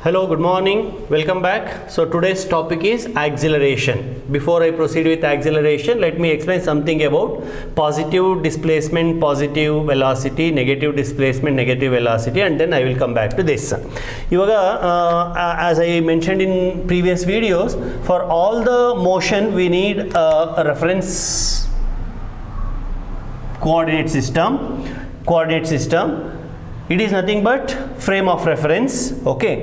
Hello, good morning, welcome back. So today's topic is acceleration. Before I proceed with acceleration, let me explain something about positive displacement, positive velocity, negative displacement, negative velocity, and then I will come back to this. Ivaga, as I mentioned in previous videos, for all the motion we need a reference coordinate system. It is nothing but frame of reference, okay,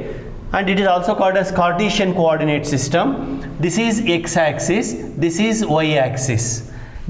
and it is also called as Cartesian coordinate system. This is x-axis, this is y-axis,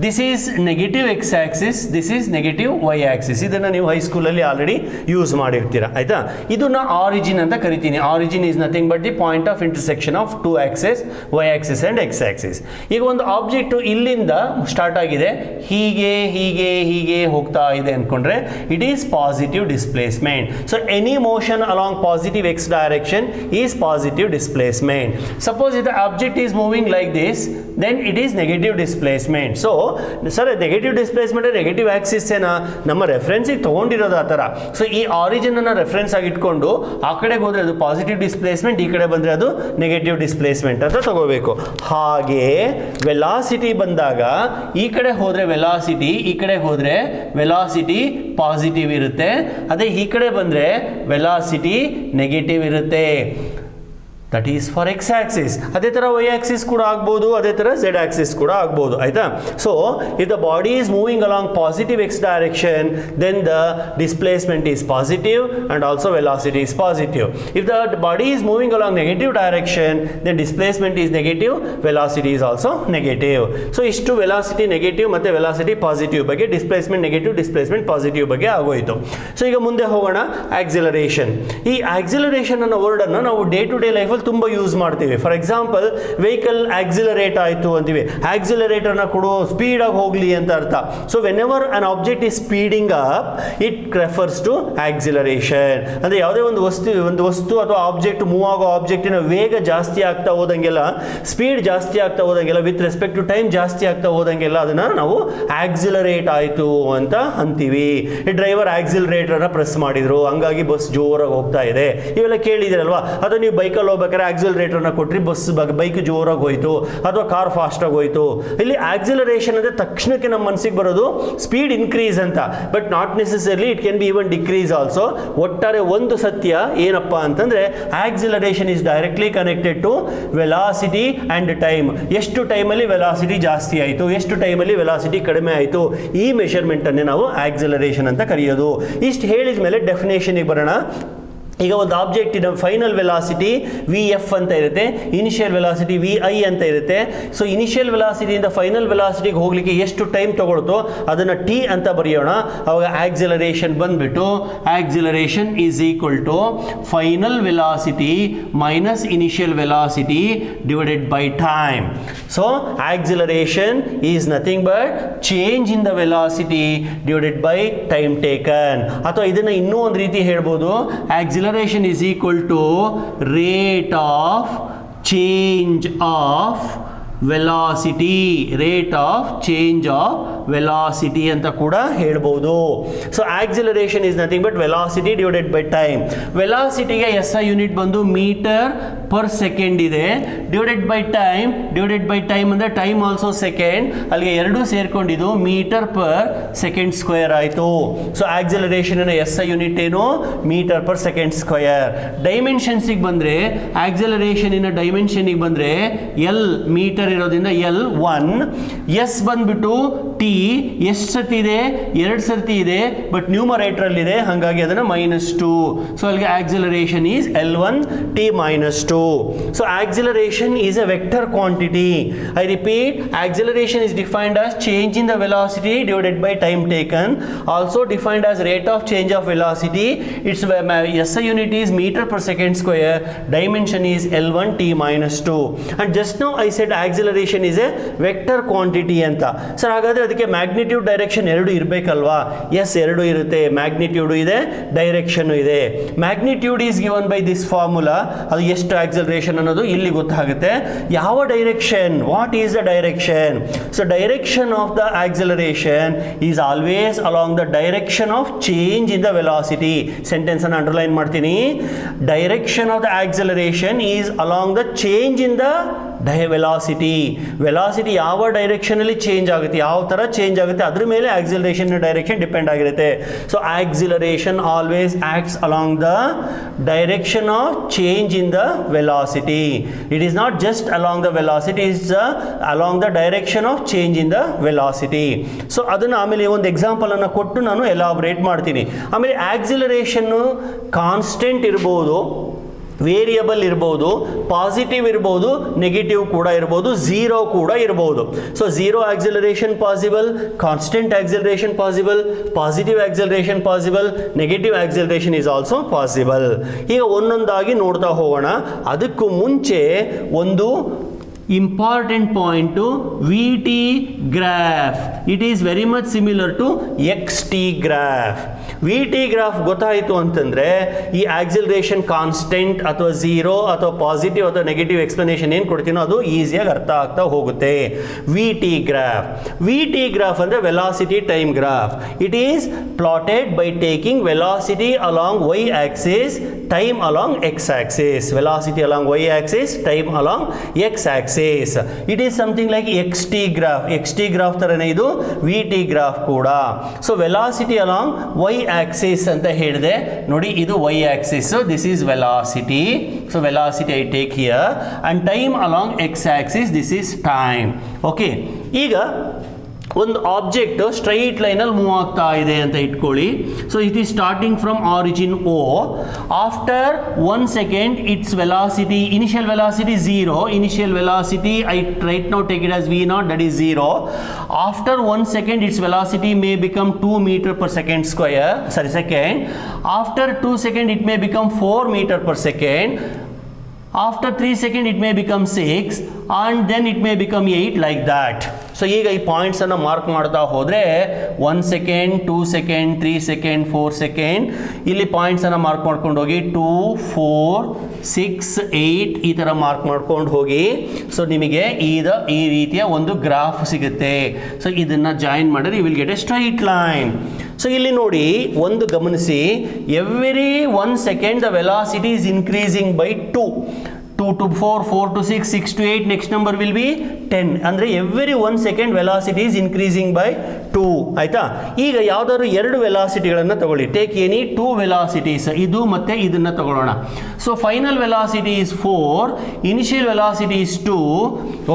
this is negative x-axis, this is negative y-axis. ಇದನ್ನು ನೀವು ಹೈಸ್ಕೂಲಲ್ಲಿ already use ಮಾಡಿರ್ತೀರ, ಆಯಿತಾ. ಇದನ್ನು origin ಅಂತ ಕರಿತೀನಿ. Origin is nothing but the point of intersection of two access, y-axis and x-axis. ಈಗ ಒಂದು object ಇಲ್ಲಿಂದ start ಆಗಿದೆ, ಹೀಗೆ ಹೀಗೆ ಹೀಗೆ ಹೋಗ್ತಾ ಇದೆ ಅಂದ್ಕೊಂಡ್ರೆ it is positive displacement. So any motion along positive X direction is positive displacement. Suppose ಇದು object is moving like this, then it is negative displacement. So sir negative displacement negative axis ಏನಾ ನಮ್ಮ ರೆಫರೆನ್ಸಿಗೆ ತೊಗೊಂಡಿರೋದು ಆ ಥರ. So ಈ origin ಅನ್ನು reference ಆಗಿ ಇಟ್ಕೊಂಡು ಆ ಕಡೆಗೆ ಹೋದರೆ ಅದು ಪಾಸಿಟಿವ್ ಡಿಸ್ಪ್ಲೇಸ್ಮೆಂಟ್, ಈ ಕಡೆ ಬಂದರೆ ಅದು ನೆಗೆಟಿವ್ ಡಿಸ್ಪ್ಲೇಸ್ಮೆಂಟ್ ಅಂತ ತಗೋಬೇಕು. ಹಾಗೆ ವೆಲಾಸಿಟಿ ಬಂದಾಗ ಈ ಕಡೆ ಹೋದರೆ ವೆಲಾಸಿಟಿ, ಈ ಕಡೆ ಹೋದರೆ ವೆಲಾಸಿಟಿ ಪಾಸಿಟಿವ್ ಇರುತ್ತೆ. ಅದೇ ಈ ಕಡೆ ಬಂದರೆ ವೆಲಾಸಿಟಿ ನೆಗೆಟಿವ್ ಇರುತ್ತೆ. That is for X Axis. ಅದೇ ಥರ ವೈ ಆಕ್ಸಿಸ್ ಕೂಡ ಆಗ್ಬೋದು, ಅದೇ ಥರ ಝೆಡ್ ಆಕ್ಸಿಸ್ ಕೂಡ ಆಗ್ಬೋದು, ಆಯಿತಾ. So if the body is moving along positive X direction, then the displacement is positive and also velocity is positive. If the body is moving along negative direction, then displacement is negative, velocity is also negative. So ಇಷ್ಟು velocity negative ಮತ್ತು velocity positive ಬಗ್ಗೆ, displacement negative, displacement positive ಬಗ್ಗೆ ಆಗೋಯಿತು. So ಈಗ ಮುಂದೆ ಹೋಗೋಣ, acceleration. ಈ acceleration ಅನ್ನೋ ವರ್ಡನ್ನು ನಾವು ಡೇ ಟು ಡೇ ಲೈಫಲ್ಲಿ ತುಂಬ ಯೂಸ್ ಮಾಡ್ತೀವಿ. ಫಾರ್ ಎಕ್ಸಾಂಪಲ್, ವೆಹಿಕಲ್ ಆಕ್ಸಿಲರೇಟ್ ಆಯಿತು ಅಂತೀವಿ, ಆಕ್ಸಿಲರೇಟರ್ನ ಕೊಡು ಸ್ಪೀಡಾಗಿ ಹೋಗಲಿ ಅಂತ ಅರ್ಥ. So whenever an object is speeding up, it refers to acceleration. ಅಂದರೆ ಯಾವುದೇ ಒಂದು ವಸ್ತು ಅಥವಾ ಆಬ್ಜೆಕ್ಟ್ ಮೂವ್ ಆಗೋ ಆಬ್ಜೆಕ್ಟಿನ ವೇಗ ಜಾಸ್ತಿ ಆಗ್ತಾ ಹೋದಂಗೆಲ್ಲ, ಸ್ಪೀಡ್ ಜಾಸ್ತಿ ಆಗ್ತಾ ಹೋದಂಗೆಲ್ಲ, ವಿತ್ ರೆಸ್ಪೆಕ್ಟ್ ಟು ಟೈಮ್ ಜಾಸ್ತಿ ಆಗ್ತಾ ಹೋದಂಗೆಲ್ಲ ಅದನ್ನು ನಾವು ಆಕ್ಸಿಲರೇಟ್ ಆಯಿತು ಅಂತ ಅಂತೀವಿ. ಈ ಡ್ರೈವರ್ ಆಕ್ಸಿಲರೇಟರ್ನ ಪ್ರೆಸ್ ಮಾಡಿದ್ರು, ಹಂಗಾಗಿ ಬಸ್ ಜೋರಾಗಿ ಹೋಗ್ತಾ ಇದೆ, ಇವೆಲ್ಲ ಕೇಳಿದಿರಲ್ವಾ. ಅಥವಾ ನೀವು ಬೈಕಲ್ಲಿ ಹೋಗ್ಬೇಕಾದ್ರೆ ಆಕ್ಸಿಲರೇಟರ್ನ ಕೊಟ್ಟರೆ ಬೈಕ್ ಜೋರಾಗಿ ಹೋಯ್ತು, ಅಥವಾ ಕಾರ್ ಫಾಸ್ಟಾಗಿ ಹೋಯ್ತು. ಇಲ್ಲಿ ಆಕ್ಸಿಲರೇಷನ್ ಅಂದರೆ ತಕ್ಷಣಕ್ಕೆ ನಮ್ಮ ಮನಸ್ಸಿಗೆ ಬರೋದು ಸ್ಪೀಡ್ ಇನ್ಕ್ರೀಸ್ ಅಂತ, but not necessarily, it can be even decrease also. ಒಟ್ಟಾರೆ ಒಂದು ಸತ್ಯ ಏನಪ್ಪ ಅಂತಂದರೆ, acceleration is directly connected to velocity and time. ಎಷ್ಟು ಟೈಮಲ್ಲಿ ವೆಲಾಸಿಟಿ ಜಾಸ್ತಿ ಆಯಿತು, ಎಷ್ಟು ಟೈಮಲ್ಲಿ ವೆಲಾಸಿಟಿ ಕಡಿಮೆ ಆಯಿತು, ಈ ಮೆಷರ್ಮೆಂಟನ್ನೇ ನಾವು ಆಕ್ಸಿಲರೇಷನ್ ಅಂತ ಕರೆಯೋದು. ಇಷ್ಟು ಹೇಳಿದ ಮೇಲೆ ಡೆಫಿನೇಷನ್ಗೆ ಬರೋಣ. ಈಗ ಒಂದು ಆಬ್ಜೆಕ್ಟಿನ ಫೈನಲ್ ವೆಲಾಸಿಟಿ ವಿ ಎಫ್ ಅಂತ ಇರುತ್ತೆ, ಇನಿಷಿಯಲ್ ವೆಲಾಸಿಟಿ ವಿ ಐ ಅಂತ ಇರುತ್ತೆ. ಸೊ ಇನಿಷಿಯಲ್ ವೆಲಾಸಿಟಿಯಿಂದ ಫೈನಲ್ ವೆಲಾಸಿಟಿಗೆ ಹೋಗಲಿಕ್ಕೆ ಎಷ್ಟು ಟೈಮ್ ತಗೊಳ್ತೋ ಅದನ್ನು ಟಿ ಅಂತ ಬರೆಯೋಣ. ಅವಾಗ ಆಕ್ಸಿಲರೇಷನ್ ಬಂದ್ಬಿಟ್ಟು acceleration is equal to final velocity minus initial velocity divided by time. So acceleration is nothing but change in the velocity divided by time taken. ಅಥವಾ ಇದನ್ನು ಇನ್ನೂ ಒಂದು ರೀತಿ ಹೇಳ್ಬೋದು, acceleration is equal to rate of change of velocity, rate of change of velocity ಅಂತ ಕೂಡ ಹೇಳ್ಬೋದು. So acceleration is nothing but velocity divided by time. ವೆಲಾಸಿಟಿಗೆ ಎಸ್ ಐ ಯೂನಿಟ್ ಬಂದು ಮೀಟರ್ ಪರ್ ಸೆಕೆಂಡ್ ಇದೆ, ಡಿವೈಡೆಡ್ ಬೈ ಟೈಮ್ ಅಂದರೆ time also second, ಅಲ್ಲಿಗೆ ಎರಡೂ ಸೇರ್ಕೊಂಡಿದ್ದು ಮೀಟರ್ ಪರ್ ಸೆಕೆಂಡ್ ಸ್ಕ್ವೇರ್ ಆಯಿತು. So acceleration S I unit ಏನು, ಮೀಟರ್ ಪರ್ ಸೆಕೆಂಡ್ ಸ್ಕ್ವೇರ್. ಡೈಮೆನ್ಷನ್ಸಿಗೆ ಬಂದರೆ, ಆಕ್ಸಿಲರೇಷನಿನ ಡೈಮೆನ್ಷನಿಗೆ ಬಂದರೆ ಎಲ್ ಮೀಟರ್ ಇರೋದ್ರಿಂದ ಎಲ್ 1, ಎಸ್ ಬಂದ್ಬಿಟ್ಟು ಟಿ, ಎಷ್ಟು ಸರ್ತಿ ಇದೆ, 2 ಸರ್ತಿ ಇದೆ, ಬಟ್ ನ್ಯೂಮರೇಟರಲ್ಲಿದೆ, ಹಾಗಾಗಿ ಅದನ್ನು -2. ಸೊ ಅಲ್ಲಿಗೆ acceleration is L1 T -2. So acceleration is A vector quantity. I repeat, acceleration is defined as change in the velocity divided by time taken, also defined as rate of change of velocity. Its SI unit is meter per second square, dimension is L1 T -2. And just now I said acceleration is a vector quantity anta. Sir, ಹಾಗಾದ್ರೆ ಅದಕ್ಕೆ ನಮಗೆ magnitude direction ಎರಡು ಇರಬೇಕಲ್ವಾ? S, ಎರಡು ಇರುತ್ತೆ. Magnitude ಇದೆ, direction ಇದೆ. Magnitude is given by this formula. ಅದು ಎಷ್ಟು ಆಕ್ಸಲರೇಷನ್ ಅನ್ನೋದು ಇಲ್ಲಿ ಗೊತ್ತಾಗುತ್ತೆ. ಯಾವ direction, what is the direction? So direction of the acceleration is always along the direction of change in the velocity. Sentence ಅನ್ನು ಅಂಡರ್ಲೈನ್ ಮಾಡ್ತೀನಿ. Direction of the acceleration is along the change in the velocity. Velocity ಯಾವ direction ಅಲ್ಲಿ change ಆಗುತ್ತೆ, ಯಾವ ತರ change ಆಗುತ್ತೆ, ಅದ್ರ ಮೇಲೆ ಆಕ್ಸಿಲರೇಷನ್ ಡೈರೆಕ್ಷನ್ ಡಿಪೆಂಡ್ ಆಗಿರುತ್ತೆ. So acceleration always acts along the direction of change in the velocity. It is not just along the velocity, is along the direction of change in the velocity. So ಅದನ್ನು ಆಮೇಲೆ ಒಂದು example ಅನ್ನು ಕೊಟ್ಟು ನಾನು elaborate ಮಾಡ್ತೀನಿ. ಆಮೇಲೆ acceleration constant ಇರ್ಬೋದು, variable ಇರ್ಬೋದು, ಪಾಸಿಟಿವ್ ಇರ್ಬೋದು, ನೆಗೆಟಿವ್ ಕೂಡ ಇರ್ಬೋದು, ಝೀರೋ ಕೂಡ ಇರ್ಬೋದು. So zero acceleration possible, constant acceleration possible, positive acceleration possible, negative acceleration is also possible. ಈಗ ಒಂದೊಂದಾಗಿ ನೋಡ್ತಾ ಹೋಗೋಣ. ಅದಕ್ಕೂ ಮುಂಚೆ ಒಂದು important point to VT graph. It is very much similar to XT graph. VT graph ಗೊತ್ತಾಯಿತು ಅಂತಂದ್ರೆ ಈ ಆಕ್ಸಿಲರೇಷನ್ ಕಾನ್ಸ್ಟೆಂಟ್ ಅಥವಾ ಝೀರೋ ಅಥವಾ ಪಾಸಿಟಿವ್ ಅಥವಾ ನೆಗೆಟಿವ್ ಎಕ್ಸ್ಪ್ಲನೇಷನ್ ಏನು ಕೊಡ್ತೀನೋ ಅದು ಈಸಿಯಾಗಿ ಅರ್ಥ ಆಗ್ತಾ ಹೋಗುತ್ತೆ. VT graph. VT graph ಅಂದ್ರೆ velocity time graph. It is plotted by taking velocity along y axis, time along x axis. Velocity along y axis, time along x axis. It is something like XT graph. XT graph ತರನೇ ಇದು VT graph ಕೂಡ. So velocity along y axis ಅಂತ ಹೇಳಿದೆ ನೋಡಿ, ಇದು y axis. So this is velocity. So velocity I take here, and time along x axis, this is time. Okay, ಈಗ ಒಂದು object straight ಲೈನಲ್ಲಿ ಮೂವ್ ಆಗ್ತಾ ಇದೆ ಅಂತ ಇಟ್ಕೊಳ್ಳಿ. So it is starting from origin O. After 1 second it's velocity, initial velocity zero. Initial velocity I right now take it as V0, that is zero. After 1 second it's velocity may become 2 meter per second square, second. After 2 second it may become 4 meter per second. After 3 second it may become 6, and then it may become 8, like that. So ಈಗ ಈ points ಅನ್ನು mark ಮಾಡ್ತಾ ಹೋದ್ರೆ 1 second, 2 second, 3 second, 4 second, ಇಲ್ಲಿ points ಅನ್ನು mark ಮಾಡ್ಕೊಂಡು ಹೋಗಿ 2, 4, 6, 8 ಈ ತರ ಮಾರ್ಕ್ ಮಾಡ್ಕೊಂಡು ಹೋಗಿ. ಸೊ ನಿಮಗೆ ಈ ರೀತಿಯ ಒಂದು ಗ್ರಾಫ್ ಸಿಗುತ್ತೆ. ಸೊ ಇದನ್ನ ಜಾಯಿನ್ ಮಾಡಿದ್ರೆ you will get a straight line. So ಇಲ್ಲಿ ನೋಡಿ, ಒಂದು ಗಮನಿಸಿ, every 1 second the velocity is increasing by 2. 2 to 4, 4 to 6, 6 to 8, next number will be 10. ಅಂದರೆ every 1 second velocity is increasing by 2. ಆಯ್ತಾ? ಈಗ ಯಾವ್ದಾದ್ರು ಎರಡು ವೆಲಾಸಿಟಿಗಳನ್ನು ತಗೊಳ್ಳಿ. ಟೇಕ್ ಎನಿ 2 ವೆಲಾಸಿಟೀಸ್, ಇದು ಮತ್ತೆ ಇದನ್ನ ತಗೊಳ್ಳೋಣ. So final velocity is 4, initial velocity is 2.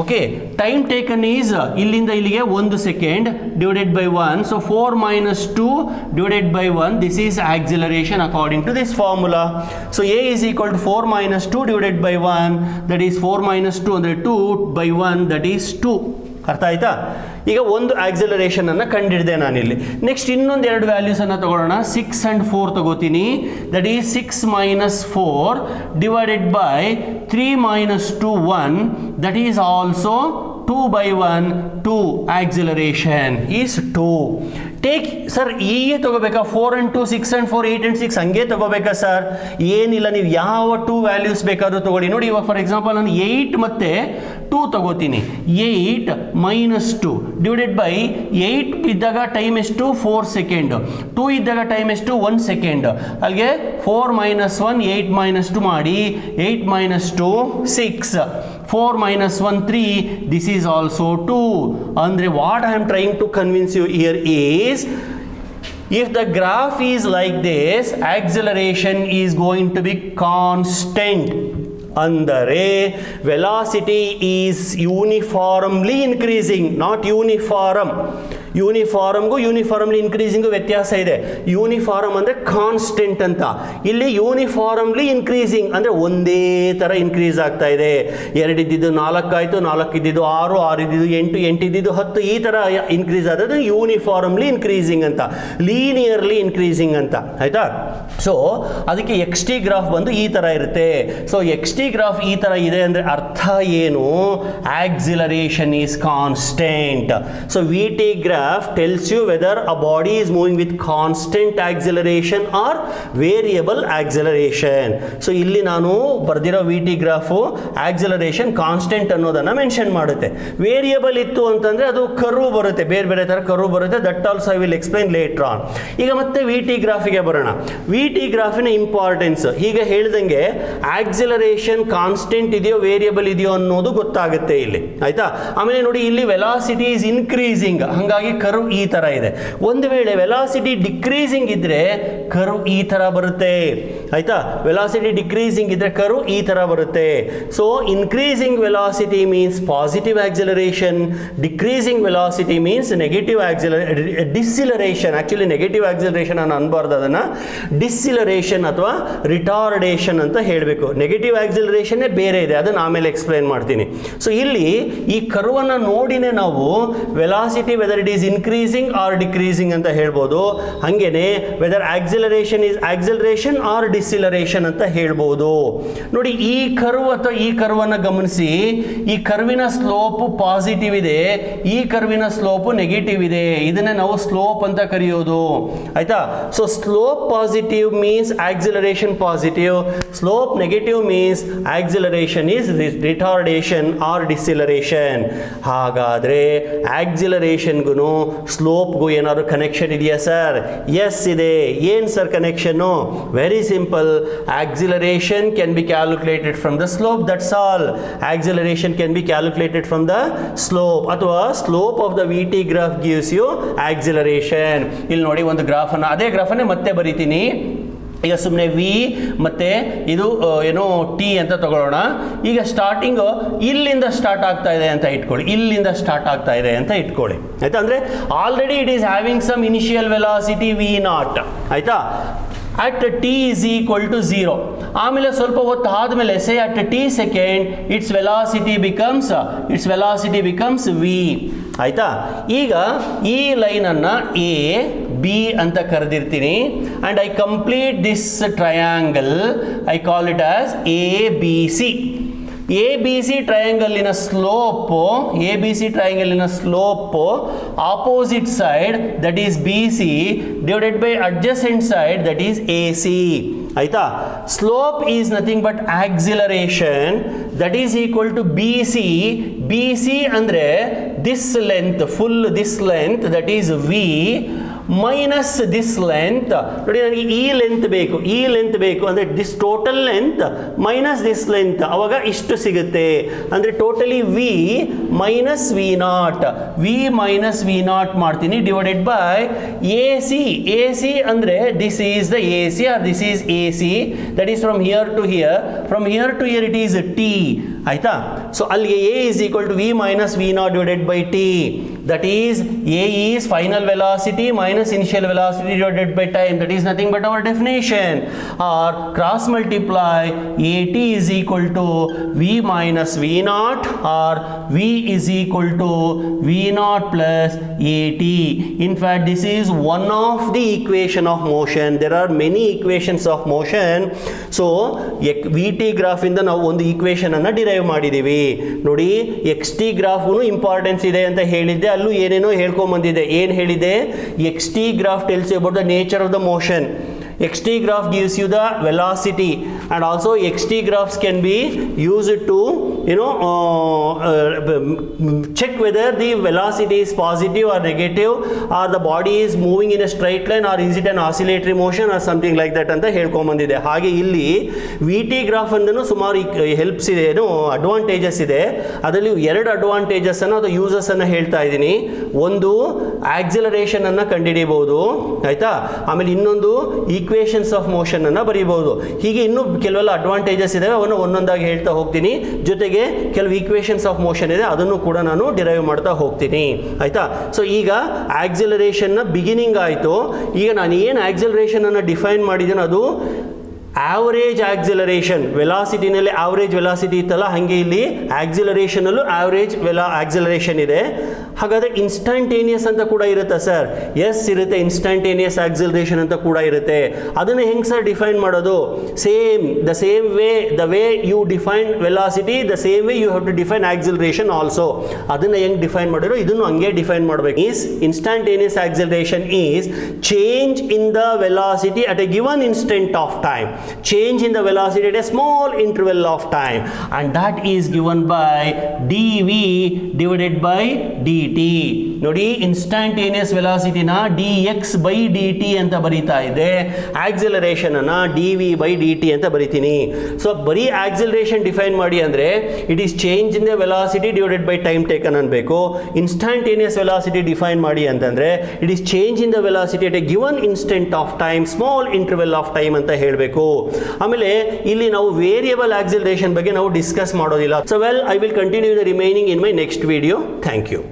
Okay, time taken is ಇಲ್ಲಿಂದ ಇಲ್ಲಿಗೆ 1 second divided by 1. So 4 minus 2 divided by 1, this is acceleration according to this formula. So A is equal to 4 minus 2 divided by 1, that is 4 minus 2 ಅಂದರೆ 2 by 1, that is 2. ಅರ್ಥ ಆಯ್ತಾ? ಈಗ ಒಂದು acceleration ಅನ್ನು ಕಂಡಿಡಿದೆ ನಾನಿಲ್ಲಿ. Next ಇನ್ನೊಂದು ಎರಡು ವ್ಯಾಲ್ಯೂಸ್ ಅನ್ನು ತಗೊಳ್ಳೋಣ. 6 and 4 ತಗೋತೀನಿ. That is 6 minus 4 divided by 3 minus 2, 1, that is also 2 by 1, 2. Acceleration is 2. Take sir ಹೀಗೆ ತಗೋಬೇಕಾ? 4 and 2, 6 and 4, 8 and 6 ಹಂಗೆ ತಗೋಬೇಕಾ ಸರ್? ಏನಿಲ್ಲ, ನೀವು ಯಾವ 2 ವ್ಯಾಲ್ಯೂಸ್ ಬೇಕಾದರೂ ತಗೊಳ್ಳಿ. ನೋಡಿ, ಇವಾಗ ಫಾರ್ ಎಕ್ಸಾಂಪಲ್ ನಾನು 8 ಮತ್ತೆ 2 ತಗೋತೀನಿ. 8 minus 2 ಡಿವೈಡೆಡ್ ಬೈ 8 ಇದ್ದಾಗ ಟೈಮ್ ಎಷ್ಟು? 4 second. 2 ಇದ್ದಾಗ ಟೈಮ್ ಎಷ್ಟು? 1 second. ಅಲ್ಲಿಗೆ 4 minus 1, 8 minus 2 ಮಾಡಿ. 8 minus 2, 6. 4 minus 1, 3. This is also 2. Andre what I am trying to convince you here is, if the graph is like this, acceleration is going to be constant. ಅಂದರೆ velocity is uniformly increasing, not uniform. ಯೂನಿಫಾರ್ಮ್ಗೂ uniformly increasing ವ್ಯತ್ಯಾಸ ಇದೆ. Uniform ಅಂದರೆ constant ಅಂತ, ಇಲ್ಲಿ uniformly increasing ಅಂದರೆ ಒಂದೇ ಥರ ಇನ್ಕ್ರೀಸ್ ಆಗ್ತಾ ಇದೆ. 2 ಇದ್ದಿದ್ದು 4 ಆಯಿತು, 4 ಇದ್ದಿದ್ದು 6, 6 ಇದ್ದಿದ್ದು 8, 8 ಇದ್ದಿದ್ದು 10, ಈ ಥರ ಇನ್ಕ್ರೀಸ್ ಆದದ್ದು ಯೂನಿಫಾರ್ಮ್ಲಿ ಇನ್ಕ್ರೀಸಿಂಗ್ ಅಂತ, ಲೀನಿಯರ್ಲಿ ಇನ್ಕ್ರೀಸಿಂಗ್ ಅಂತ. ಆಯಿತಾ? ಸೊ ಅದಕ್ಕೆ ಎಕ್ಸ್ ಟಿ ಗ್ರಾಫ್ ಬಂದು ಈ ಥರ ಇರುತ್ತೆ. ಸೊ ಎಕ್ಸ್ ಟಿ ಗ್ರಾಫ್ ಈ ಥರ ಇದೆ ಅಂದರೆ ಅರ್ಥ ಏನು? Acceleration is constant. So we T graph graph tells you whether a body is moving with constant acceleration or variable acceleration. So ಇಲ್ಲಿ ನಾನು ಬರ್ದಿರೋ V T graph acceleration constant ಅನ್ನೋದನ್ನು ಮೆನ್ಷನ್ ಮಾಡುತ್ತೆ. ವೇರಿಯಬಲ್ ಇತ್ತು ಅಂತಂದರೆ ಅದು ಕರ್ವ್ ಬರುತ್ತೆ, ಬೇರೆ ಬೇರೆ ಥರ ಕರ್ವ್ ಬರುತ್ತೆ. That also I will explain later on. ಈಗ ಮತ್ತೆ ವಿ ಟಿ ಗ್ರಾಫಿಗೆ ಬರೋಣ. ವಿ ಟಿ ಗ್ರಾಫಿನ ಇಂಪಾರ್ಟೆನ್ಸ್ ಈಗ ಹೇಳ್ದಂಗೆ ಆಕ್ಸಲರೇಷನ್ ಕಾನ್ಸ್ಟೆಂಟ್ ಇದೆಯೋ ವೇರಿಯಬಲ್ ಇದೆಯೋ ಅನ್ನೋದು ಗೊತ್ತಾಗುತ್ತೆ ಇಲ್ಲಿ, ಆಯ್ತಾ. ಆಮೇಲೆ ನೋಡಿ ಇಲ್ಲಿ ವೆಲಾಸಿಟಿ ಈಸ್ ಇನ್ಕ್ರೀಸಿಂಗ್, ಹಾಗಾಗಿ ಕರ್ವ್ ಈ ಥರ ಇದೆ. ಒಂದು ವೇಳೆ ವೆಲಾಸಿಟಿ ಡಿಕ್ರೀಸಿಂಗ್ ಇದ್ರೆ ಕರ್ವ್ ಈ ಥರ ಬರುತ್ತೆ, ಆಯ್ತಾ. ವೆಲಾಸಿಟಿ ಡಿಕ್ರೀಸಿಂಗ್ ಇದ್ರೆ ಕರ್ವ್ ಈ ಥರ ಬರುತ್ತೆ. So increasing velocity means positive acceleration, decreasing velocity means negative deceleration. Actually negative acceleration ಅನ್ನು ಅನ್ಬಾರ್ದು, ಅದನ್ನು ಡಿಸಿಲರೇಷನ್ ಅಥವಾ ರಿಟಾರ್ಡೇಷನ್ ಅಂತ ಹೇಳಬೇಕು. ನೆಗೆಟಿವ್ ಆಕ್ಸಲರೇಷನ್ನೇ ಬೇರೆ ಇದೆ, ಅದನ್ನು ಆಮೇಲೆ ಎಕ್ಸ್ಪ್ಲೈನ್ ಮಾಡ್ತೀನಿ. ಸೊ ಇಲ್ಲಿ ಈ ಕರ್ವನ್ನು ನೋಡಿನೇ ನಾವು velocity whether it is increasing or decreasing ಅಂತ ಹೇಳ್ಬೋದು. ಹಾಗೇನೆ whether acceleration is acceleration or deceleration ಅಂತ ಹೇಳ್ಬೋದು. ನೋಡಿ ಈ ಕರ್ವ್ ಅಥವಾ ಈ ಕರ್ವನ್ನು ಗಮನಿಸಿ. ಈ ಕರ್ವಿನ ಸ್ಲೋಪ್ ಪಾಸಿಟಿವ್ ಇದೆ, ಈ ಕರ್ವಿನ ಸ್ಲೋಪ್ ನೆಗೆಟಿವ್ ಇದೆ. ಇದನ್ನೇ ನಾವು ಸ್ಲೋಪ್ ಅಂತ ಕರೆಯೋದು, ಆಯ್ತಾ. So slope positive means acceleration positive, slope negative means acceleration is retardation or deceleration. ಹಾಗಾದ್ರೆ ಆಕ್ಸಿಲರೇಷನ್ಗೂ ಸ್ಲೋಪ್ಗೂ ಏನಾದ್ರು ಕನೆಕ್ಷನ್ ಇದೆಯಾ ಸರ್? ಎಸ್ ಇದೆ. ಏನು ಸರ್ ಕನೆಕ್ಷನ್ನು? Very simple. Acceleration can be calculated from the slope, that's all. Acceleration can be calculated from the slope, ಅಥವಾ slope of the V T graph gives you acceleration. ಇಲ್ಲಿ ನೋಡಿ ಒಂದು ಗ್ರಾಫನ್ನು, ಅದೇ ಗ್ರಾಫನ್ನೇ ಮತ್ತೆ ಬರೀತೀನಿ. ಈಗ ಸುಮ್ಮನೆ ವಿ ಮತ್ತು ಇದು ಏನೋ ಟಿ ಅಂತ ತಗೊಳ್ಳೋಣ. ಈಗ ಸ್ಟಾರ್ಟಿಂಗು ಇಲ್ಲಿಂದ ಸ್ಟಾರ್ಟ್ ಆಗ್ತಾ ಇದೆ ಅಂತ ಇಟ್ಕೊಳ್ಳಿ, ಇಲ್ಲಿಂದ ಸ್ಟಾರ್ಟ್ ಆಗ್ತಾ ಇದೆ ಅಂತ ಇಟ್ಕೊಳ್ಳಿ, ಆಯಿತಾ. ಅಂದರೆ already it is having some initial velocity v naught, ಆಯಿತಾ. at t is equal to 0. ಆಮೇಲೆ ಸ್ವಲ್ಪ ಹೊತ್ತು ಆದಮೇಲೆ ಸೇ at t second its velocity becomes v, ಆಯಿತಾ. ಈಗ ಈ ಲೈನನ್ನು ಎ ಬಿ ಅಂತ ಕರೆದಿರ್ತೀನಿ. And I complete this triangle, I call it as A B C. A B C ಟ್ರಯಾಂಗಲಿನ slope opposite side that is B C divided by adjacent side that is A C, ಆಯಿತಾ. Slope is nothing but acceleration that is equal to B C. B C ಅಂದರೆ this length, full this length that is V minus this length. ನೋಡಿ ನನಗೆ ಈ length ಬೇಕು ಅಂದರೆ this total length minus this length, ಅವಾಗ ಇಷ್ಟು ಸಿಗುತ್ತೆ. ಅಂದರೆ totally V minus V naught ಮಾಡ್ತೀನಿ divided by A C. A C ಅಂದರೆ this is the A C or this is A C, that is from here to here it is T, ಆಯಿತಾ. So ಅಲ್ಲಿಗೆ A is equal to V minus V naught divided by T, that is A is final velocity minus initial velocity divided by time, that is nothing but our definition. Or cross multiply at is equal to v minus v naught, or v is equal to v naught plus at. In fact, this is one of the equation of motion. There are many equations of motion. So vt graph ಇಂದ ನಾವು ಒಂದು equation ಅನ್ನು derive ಮಾಡಿದ್ದೀವಿ. ನೋಡಿ X T ಗ್ರಾಫ್ಗೂ importance ಇದೆ ಅಂತ ಹೇಳಿದ್ದೆ, ಅಲ್ಲೂ ಏನೇನೋ ಹೇಳ್ಕೊಂಬಂದಿದೆ. ಏನು ಹೇಳಿದೆ? X T graph tells you about the nature of the motion. xt graph gives you the velocity, and also xt graphs can be used to check whether the velocity is positive or negative, or the body is moving in a straight line, or is it an oscillatory motion or something like that ಅಂತ ಹೇಳ್ಕೊಂಬಂದಿದೆ. ಹಾಗೆ ಇಲ್ಲಿ V T graph ಅಂದೂ ಸುಮಾರು helps ಇದೆ, advantages ಇದೆ. ಅದರಲ್ಲಿ ಎರಡು advantages ಅನ್ನು ಅಥವಾ ಯೂಸಸ್ ಅನ್ನು ಹೇಳ್ತಾ ಇದ್ದೀನಿ. ಒಂದು ಆಕ್ಸಿಲರೇಷನ್ ಅನ್ನು ಕಂಡುಹಿಡಿಯಬಹುದು, ಆಯ್ತಾ. ಆಮೇಲೆ ಇನ್ನೊಂದು ಈಕ್ವೇಷನ್ಸ್ ಆಫ್ ಮೋಷನ್ ಅನ್ನು ಬರೀಬಹುದು. ಹೀಗೆ ಇನ್ನೂ ಕೆಲವೆಲ್ಲ ಅಡ್ವಾಂಟೇಜಸ್ ಇದೆ, ಅವನ್ನು ಒಂದೊಂದಾಗಿ ಹೇಳ್ತಾ ಹೋಗ್ತೀನಿ. ಜೊತೆಗೆ ಕೆಲವು ಈಕ್ವೇಷನ್ಸ್ ಆಫ್ ಮೋಷನ್ ಇದೆ, ಅದನ್ನು ಕೂಡ ನಾನು ಡಿರೈವ್ ಮಾಡ್ತಾ ಹೋಗ್ತೀನಿ, ಆಯ್ತಾ. ಸೊ ಈಗ ಆಕ್ಸಿಲರೇಷನ್ನ ಬಿಗಿನಿಂಗ್ ಆಯಿತು. ಈಗ ನಾನು ಏನು ಆಕ್ಸಿಲರೇಷನ್ ಅನ್ನು ಡಿಫೈನ್ ಮಾಡಿದ್ದೇನೆ ಅದು ಆವರೇಜ್ ಆಕ್ಸಿಲರೇಷನ್, ವೆಲಾಸಿಟಿನಲ್ಲಿ ಆವರೇಜ್ ವೆಲಾಸಿಟಿ ಇತ್ತಲ್ಲ, ಹಾಗೆ ಇಲ್ಲಿ ಆಕ್ಸಿಲರೇಷನಲ್ಲೂ ಆವರೇಜ್ ಆಕ್ಸಿಲರೇಷನ್ ಇದೆ. ಹಾಗಾದರೆ ಇನ್ಸ್ಟಂಟೇನಿಯಸ್ ಅಂತ ಕೂಡ ಇರುತ್ತಾ ಸರ್? ಎಸ್ ಇರುತ್ತೆ, ಇನ್ಸ್ಟಂಟೇನಿಯಸ್ ಆಕ್ಸಿಲರೇಷನ್ ಅಂತ ಕೂಡ ಇರುತ್ತೆ. ಅದನ್ನು ಹೆಂಗೆ ಸರ್ ಡಿಫೈನ್ ಮಾಡೋದು? The same way the way you define velocity, the same way you have to define acceleration also. ಅದನ್ನು ಹೆಂಗೆ ಡಿಫೈನ್ ಮಾಡಿರೋ ಇದನ್ನು ಹಂಗೆ ಡಿಫೈನ್ ಮಾಡಬೇಕು. Is instantaneous acceleration is change in the velocity at a given instant of time. Change in the velocity at a small interval of time, and that is given by dv divided by dt. ನೋಡಿ, instantaneous ವೆಲಾಸಿಟಿನ dx by dt ಅಂತ ಬರೀತಾ ಇದೆ, acceleration ಅನ್ನ dv by dt ಅಂತ ಬರಿತೀನಿ. So ಬರೀ acceleration define ಮಾಡಿ ಅಂದ್ರೆ it is change in the velocity divided by time taken ಅನ್ಬೇಕು. ಇನ್ಸ್ಟಂಟೇನಿಯಸ್ ವೆಲಾಸಿಟಿ ಡಿಫೈನ್ ಮಾಡಿ ಅಂತಂದ್ರೆ it is change in the velocity at a given instant of time, small interval of time ಅಂತ ಹೇಳಬೇಕು. ಆಮೇಲೆ ಇಲ್ಲಿ ನಾವು ವೇರಿಯಬಲ್ ಆಕ್ಸಿಲರೇಷನ್ ಬಗ್ಗೆ ನಾವು ಡಿಸ್ಕಸ್ ಮಾಡೋದಿಲ್ಲ. So well, I will continue the remaining in my next video. Thank you.